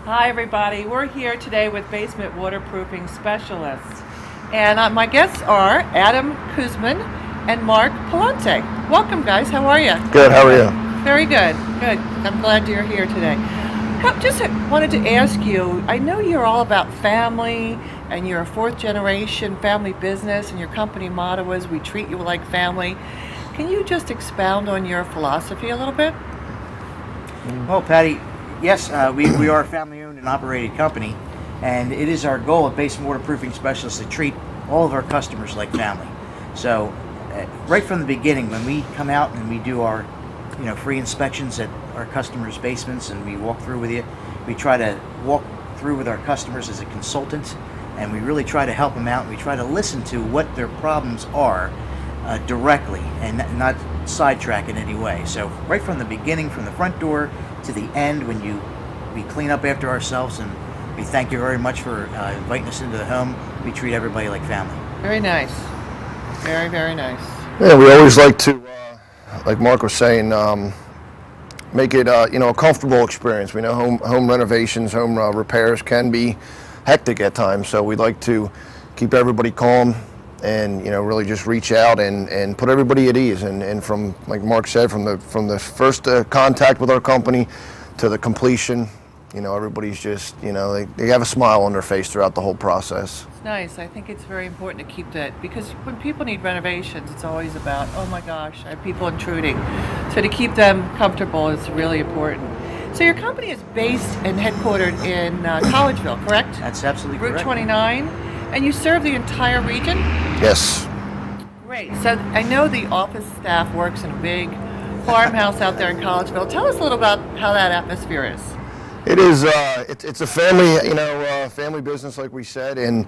Hi everybody, we're here today with basement waterproofing specialists. And my guests are Adam Kuzman and Mark Palante. Welcome guys, how are you? Good, how are you? Very good, good. I'm glad you're here today. Just wanted to ask you, I know you're all about family and you're a fourth generation family business and your company motto is we treat you like family. Can you just expound on your philosophy a little bit? Well, Patty, yes, we are a family-owned and operated company, and it is our goal at Basement Waterproofing Specialists to treat all of our customers like family. So, right from the beginning, when we come out and we do our, free inspections at our customers' basements, and we walk through with you, we try to walk through with our customers as a consultant, and we really try to help them out. We try to listen to what their problems are directly, and not sidetrack in any way. So, right from the beginning, from the front door to the end, when we clean up after ourselves, and we thank you very much for inviting us into the home. We treat everybody like family. Very nice. Very, very nice. Yeah, we always like to, like Mark was saying, make it a comfortable experience. We know home renovations, home repairs can be hectic at times, so we'd like to keep everybody calm and really just reach out and put everybody at ease. And from, like Mark said, from the first contact with our company to the completion, everybody's just they have a smile on their face throughout the whole process. It's nice. I think it's very important to keep that, because when people need renovations, it's always about, oh my gosh, I have people intruding. So to keep them comfortable is really important. So your company is based and headquartered in Collegeville, correct? That's absolutely Route correct. 29, and you serve the entire region? Yes. Great. So I know the office staff works in a big farmhouse out there in Collegeville. Tell us a little about how that atmosphere is. It is. It's a family, family business, like we said, and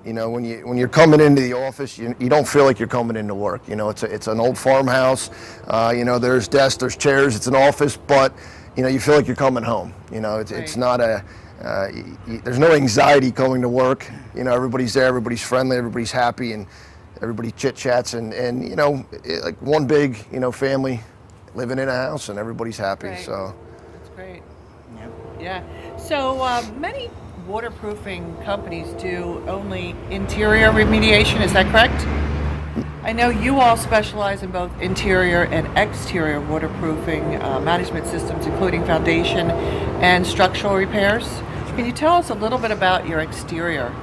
when you're coming into the office, you don't feel like you're coming into work. It's an old farmhouse. There's desks, there's chairs. It's an office, but you feel like you're coming home. It's not a. There's no anxiety coming to work. Everybody's there, everybody's friendly, everybody's happy, and everybody chit chats, and like one big family living in a house, and everybody's happy. Right. So That's great. Yep. Yeah. So many waterproofing companies do only interior remediation. Is that correct? I know you all specialize in both interior and exterior waterproofing management systems, including foundation and structural repairs. Can you tell us a little bit about your exterior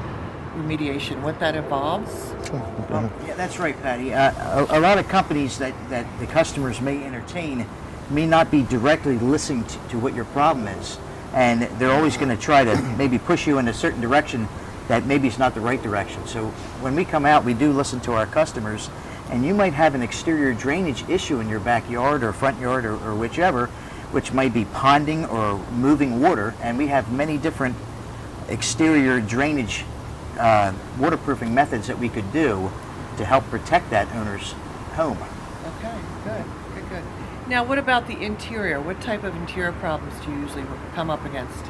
remediation, what that involves? Well, yeah, that's right, Patty. A lot of companies that the customers may entertain may not be directly listening to what your problem is, and they're always going to try to maybe push you in a certain direction that maybe is not the right direction. So when we come out, we do listen to our customers, and you might have an exterior drainage issue in your backyard or front yard or whichever, which might be ponding or moving water, and we have many different exterior drainage waterproofing methods that we could do to help protect that owner's home. Okay, good. Now, what about the interior? What type of interior problems do you usually come up against?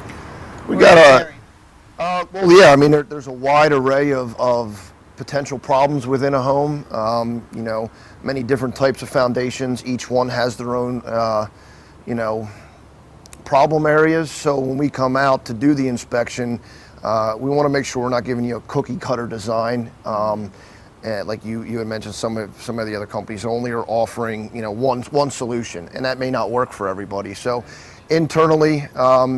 we got well, yeah. I mean, there's a wide array of potential problems within a home. Many different types of foundations. Each one has their own, problem areas. So when we come out to do the inspection, we want to make sure we're not giving you a cookie cutter design. Like you had mentioned, some of the other companies only are offering one solution, and that may not work for everybody. So internally,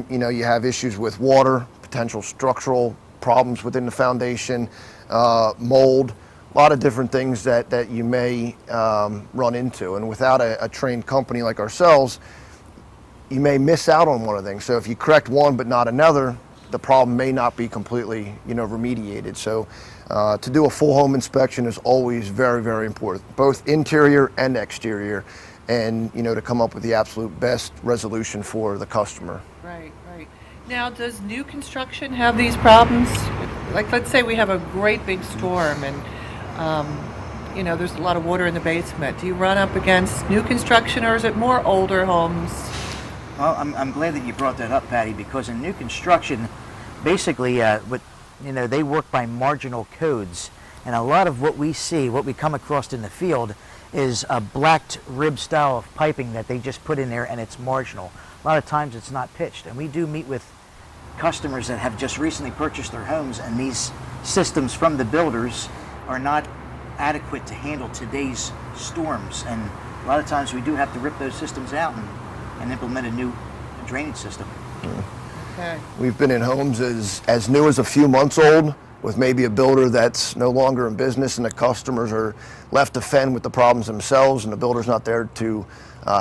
you have issues with water, potential structural problems within the foundation, mold, a lot of different things that you may run into. And without a trained company like ourselves, you may miss out on one of the things. So if you correct one but not another, the problem may not be completely remediated. So to do a full home inspection is always very, very important, both interior and exterior, and to come up with the absolute best resolution for the customer. Right. Now, does new construction have these problems? Like, let's say we have a great big storm and there's a lot of water in the basement. Do you run up against new construction, or is it more older homes? Well, I'm glad that you brought that up, Patty, because in new construction, basically, they work by marginal codes, And a lot of what we see, what we come across in the field, is a blacked rib style of piping that they just put in there, and it's marginal. A lot of times it's not pitched. And we do meet with customers that have just recently purchased their homes, and these systems from the builders are not adequate to handle today's storms. And a lot of times we do have to rip those systems out and implement a new drainage system. Okay. We've been in homes as new as a few months old with maybe a builder that's no longer in business, and the customers are left to fend with the problems themselves, and the builder's not there to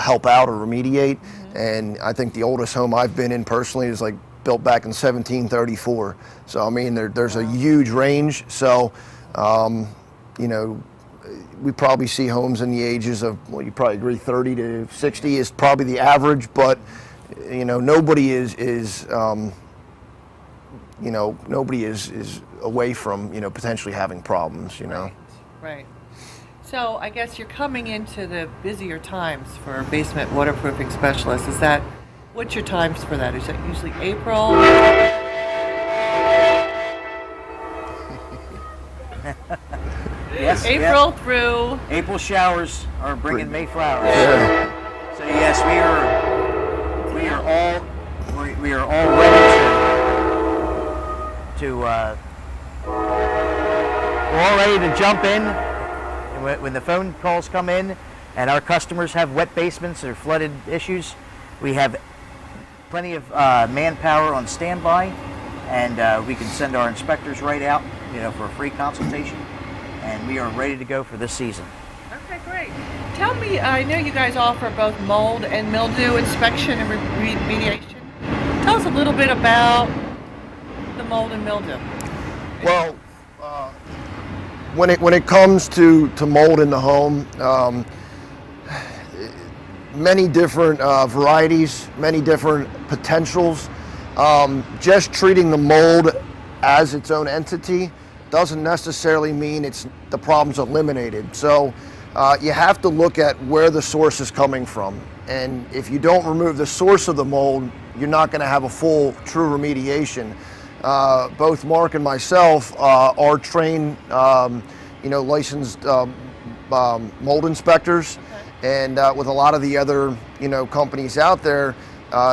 help out or remediate. And I think the oldest home I've been in personally is like built back in 1734. So I mean, there's a huge range. So you know, we probably see homes in the ages of, well, you probably agree 30 to 60 is probably the average, but you know, nobody is you know, nobody is away from, you know, potentially having problems, you know. Right. So I guess you're coming into the busier times for basement waterproofing specialists. Is that, what's your times for that? Is that usually April? Yes. April through. April showers are bringing May flowers. Yeah. So yes, we are all ready we're all ready to jump in. And when the phone calls come in, and our customers have wet basements or flooded issues, we have plenty of manpower on standby, and we can send our inspectors right out, you know, for a free consultation, and we are ready to go for this season. Okay, great. Tell me, I know you guys offer both mold and mildew inspection and remediation. Tell us a little bit about the mold and mildew. Well, when it comes to mold in the home, many different varieties, many different potentials. Just treating the mold as its own entity doesn't necessarily mean the problem's eliminated. So you have to look at where the source is coming from. And if you don't remove the source of the mold, you're not going to have a full, true remediation. Both Mark and myself are trained, you know, licensed mold inspectors. Okay. And with a lot of the other, you know, companies out there,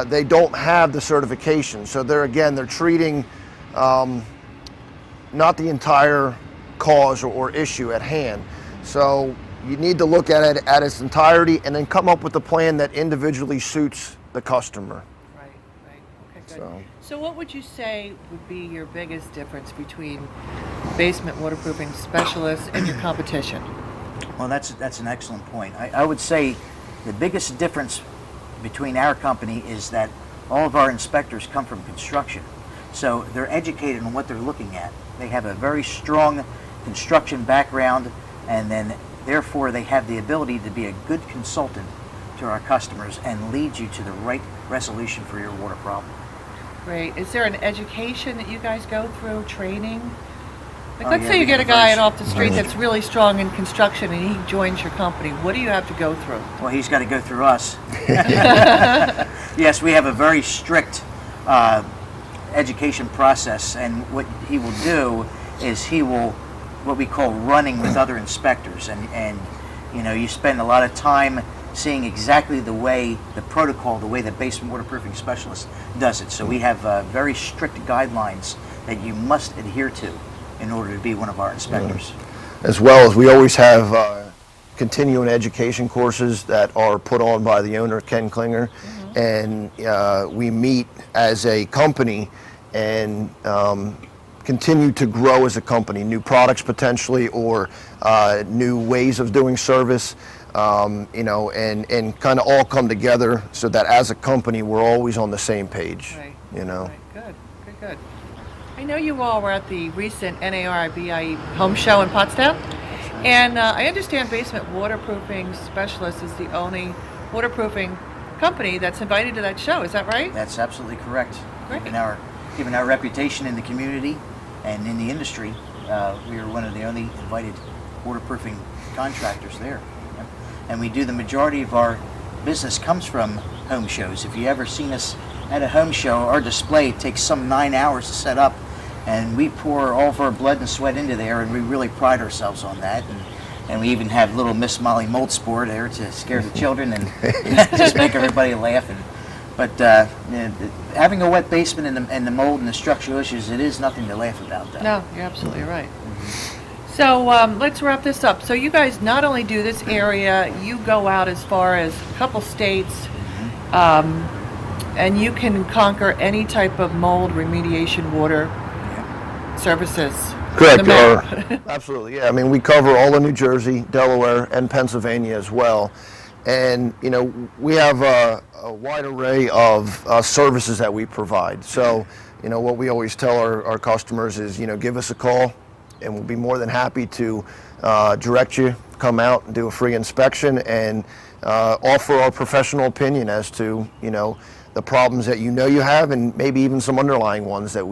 they don't have the certification. So they're treating not the entire cause or issue at hand. So you need to look at it at its entirety and then come up with a plan that individually suits the customer. Right. Okay, good. So what would you say would be your biggest difference between basement waterproofing specialists and your competition? Well, that's an excellent point. I would say the biggest difference between our company is that all of our inspectors come from construction. So they're educated on what they're looking at. They have a very strong construction background, and then therefore they have the ability to be a good consultant to our customers and lead you to the right resolution for your water problem. Great. Is there an education that you guys go through, training? Like, let's say you get a guy off the street that's really strong in construction and he joins your company. What do you have to go through? Well, he's got to go through us. Yes, we have a very strict education process, and what he will do is he will, what we call running with other inspectors, and you know, you spend a lot of time seeing exactly the way, the protocol, the way the basement waterproofing specialist does it. So we have very strict guidelines that you must adhere to in order to be one of our inspectors. As well as we always have continuing education courses that are put on by the owner, Ken Klinger, and we meet as a company and continue to grow as a company, new products potentially, or new ways of doing service, you know, and kind of all come together so that as a company we're always on the same page. Right. You know. Right. Good. I know you all were at the recent NARBIE home show in Pottstown, and I understand Basement Waterproofing Specialist is the only waterproofing company that's invited to that show. Is that right? That's absolutely correct. Great. Given our reputation in the community and in the industry, we are one of the only invited waterproofing contractors there. And we do, the majority of our business comes from home shows. If you ever seen us at a home show, our display takes some 9 hours to set up, and we pour all of our blood and sweat into there, and we really pride ourselves on that. And we even have little Miss Molly mold spore there to scare the children and just make everybody laugh. But having a wet basement and the mold and the structural issues, it is nothing to laugh about. That. No, you're absolutely right. So let's wrap this up. So you guys not only do this area, you go out as far as a couple states, and you can conquer any type of mold remediation water services. Correct. Absolutely. Yeah. I mean, we cover all of New Jersey, Delaware, and Pennsylvania as well. And, you know, we have a wide array of services that we provide. So, you know, what we always tell our customers is, you know, give us a call and we'll be more than happy to direct you, come out and do a free inspection and offer our professional opinion as to, you know, the problems that you have, and maybe even some underlying ones that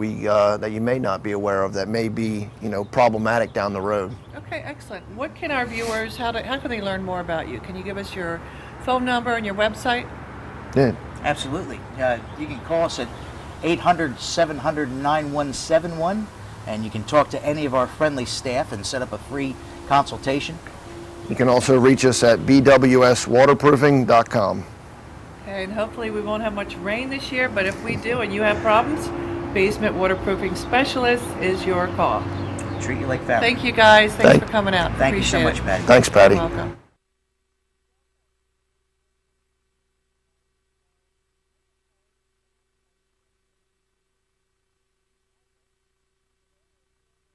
that you may not be aware of that may be, you know, problematic down the road. Okay, excellent. What can our viewers, how can they learn more about you? Can you give us your phone number and your website? Yeah. Absolutely. You can call us at 800-700-9171, and you can talk to any of our friendly staff and set up a free consultation. You can also reach us at bwswaterproofing.com. Okay, and hopefully we won't have much rain this year, but if we do and you have problems, Basement Waterproofing Specialist is your call. Treat you like family. Thank you guys. Thanks for coming out. Thank you so Appreciate much, it. Patty. Thanks, Patty. You're welcome.